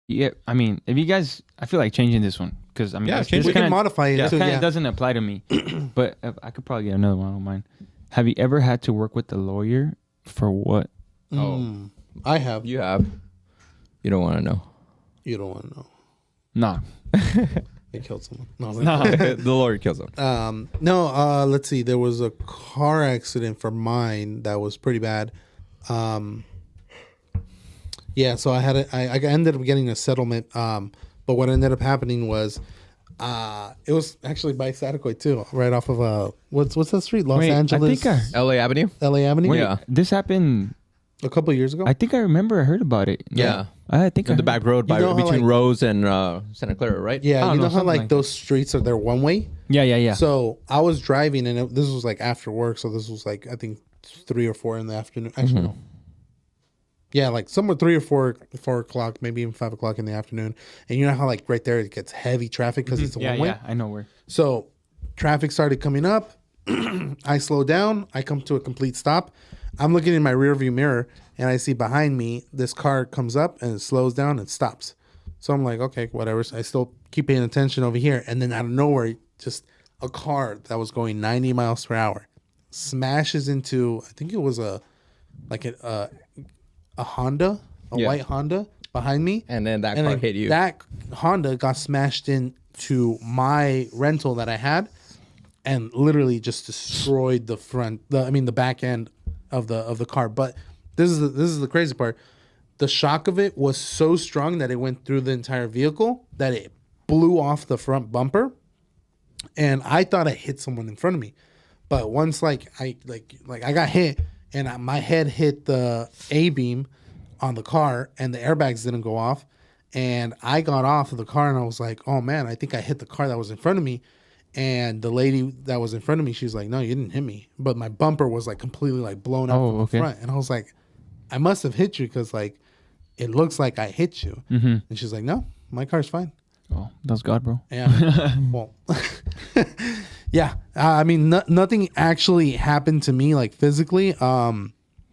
Yeah, I mean, if you guys, I feel like changing this one because I mean, Yeah, this change We it. can kind modify it. of too, yeah. doesn't apply to me, but I could probably get another one on mine. Have you ever had to work with a lawyer for what? I have. You have. You don't want to know. You don't want to know. Nah, They killed someone. No, The lawyer kills him. no. Let's see. There was a car accident for mine that was pretty bad. Yeah, so I ended up getting a settlement. But what ended up happening was, it was actually by Saticoy too, right off of what's that street? Los Wait, Angeles, I think LA Avenue? LA Avenue. wait, Yeah. this happened. A couple of years ago. I think I remember. I heard about it. Yeah. I think I In the heard. back road by You know how, between like- Rose and Santa Clara, right? Yeah, I you don't know know, how something like like those streets are they're one way. Yeah. So I was driving, and this was like after work. So this was like I think 3 or 4 in the afternoon. Actually, no. Yeah, like somewhere 3 or 4 o'clock, maybe even 5 o'clock in the afternoon. And you know how like right there it gets heavy traffic because it's a Yeah, one way. yeah. I know where. So traffic started coming up. I slow down. I come to a complete stop. I'm looking in my rearview mirror, and I see behind me this car comes up and it slows down and stops. So I'm like, okay, whatever. So I still keep paying attention over here, and then out of nowhere, just a car that was going 90 miles per hour smashes into. I think it was a Honda, white Honda behind me, And then that and car then hit you. that Honda got smashed into my rental that I had, and literally just destroyed the back end of the car. But this is the crazy part. The shock of it was so strong that it went through the entire vehicle, that it blew off the front bumper, and I thought I hit someone in front of me. But once I got hit, and my head hit the A beam on the car, and the airbags didn't go off, and I got off of the car, and I was like, oh man, I think I hit the car that was in front of me. And the lady that was in front of me, she was like, no, you didn't hit me, but my bumper was like completely like blown out from the front. And I was like, I must have hit you because like it looks like I hit you. And she's like, no, my car's fine. Oh, that's God, bro. Yeah. Well, yeah. I mean, nothing actually happened to me like physically.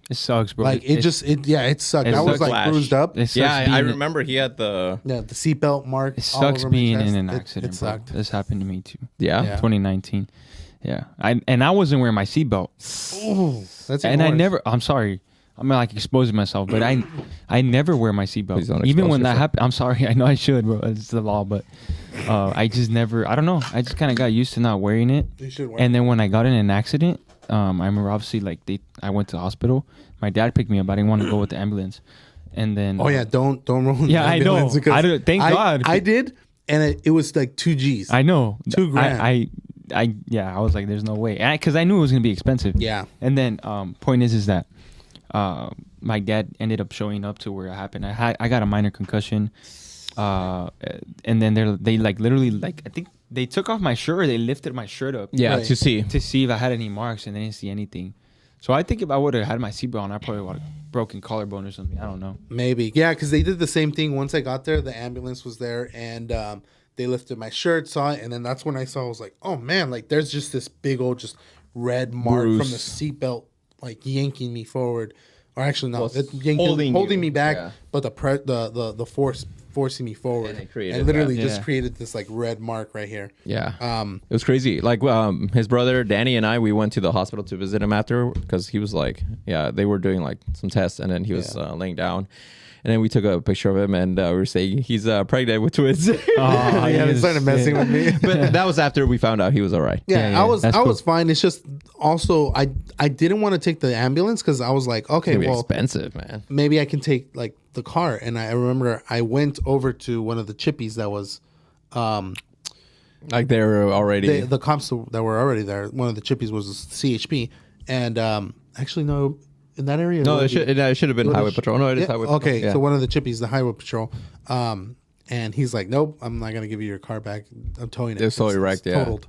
It sucks, bro. Like it sucked. it I was sucks. like Flash. bruised up. It sucks Yeah, I being- remember he had the. Yeah, the seatbelt mark. It all sucks over my being chest. in an It accident, bro. sucked. This happened to me too. Yeah. Yeah. 2019. Yeah. I wasn't wearing my seatbelt. Ooh, that's And even I worse. never, I'm sorry. I'm like exposing myself, but I never wear my Please seatbelt. don't Even expose when that yourself. happened, I'm sorry. I know I should, bro. It's the law, but I just never, I don't know. I just kind of got used to not wearing it. You should wear And then when I got in an accident, I remember obviously like I went to the hospital. My dad picked me up. I didn't want to go with the ambulance. And then Oh yeah, don't ruin. Yeah, the I know. ambulance because I don't- thank God. I did, and it was like 2 G's. I know. $2,000. I was like, there's no way. Because I knew it was going to be expensive. Yeah. And then point is that my dad ended up showing up to where it happened. I got a minor concussion. And then they like literally like, I think they took off my shirt. Or they lifted my shirt up. Yeah, Right. to see. To see if I had any marks, and they didn't see anything. So I think if I would have had my seatbelt on, I probably would have broken collarbone or something. I don't know. Maybe. Yeah, because they did the same thing. Once I got there, the ambulance was there, and they lifted my shirt, saw it, and then that's when I saw. I was like, oh man, like there's just this big old just red mark Bruise. from the seatbelt, like yanking me forward, or actually no, Well, it holding you. me back, Yeah. but the force forcing me forward, And it created and literally that. just Yeah. created this like red mark right here. Yeah. It was crazy. Like his brother Danny and I, we went to the hospital to visit him after because he was like, yeah, they were doing like some tests, and then he was laying down. And then we took a picture of him, and we were saying he's pregnant with twins. Oh, Yeah, they started messing with me. But that was after we found out he was all right. Yeah, Yeah, I was that's I cool. was fine. It's just also I didn't want to take the ambulance because I was like, okay, It'd be well, expensive, man. maybe I can take like the car. And I remember I went over to one of the chippies that was Like they're already. the cops that were already there. One of the chippies was CHP, and actually no, in that area. no, would it should have been would highway sh- patrol. No, it is yeah, highway okay, patrol. Yeah. so one of the chippies, the highway patrol, and he's like, nope, I'm not gonna give you your car back. I'm towing it. It's totally wrecked, yeah. totaled.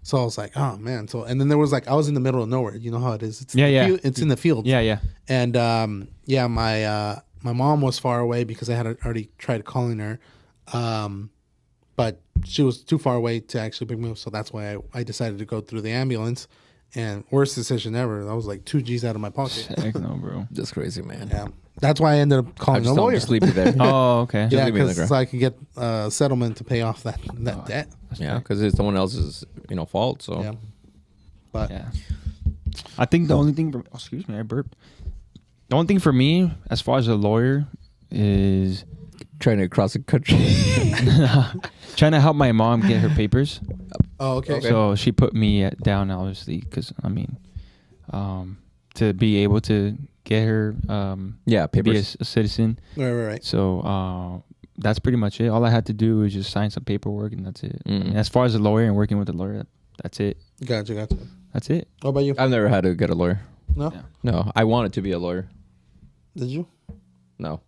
So I was like, oh man. So and then there was like I was in the middle of nowhere. You know how it is. It's Yeah, in the yeah. field- it's in the field. Yeah. And yeah, my mom was far away because I had already tried calling her, but she was too far away to actually pick me up. So that's why I decided to go through the ambulance. And worst decision ever. That was like 2 G's out of my pocket. Heck no, bro. That's crazy, man. Yeah, that's why I ended up I calling a just don't lawyer. just leave you there. Oh, okay. Yeah, leave me in the because ground. I could get a settlement to pay off that debt. Yeah, because it's someone else's, fault. So Yeah, but Yeah. I think the only thing. Excuse me, I burped. The only thing for me, as far as a lawyer, is trying to cross the country. trying to help my mom get her papers. oh, okay. So she put me down, obviously, because to be able to get her Yeah, be papers. a citizen. Right. So that's pretty much it. All I had to do was just sign some paperwork, and that's it. Mm. And as far as a lawyer and working with a lawyer, that's it. Gotcha. That's it. What about you? I've never had to get a lawyer. No, Yeah. No, I wanted to be a lawyer. did you? No,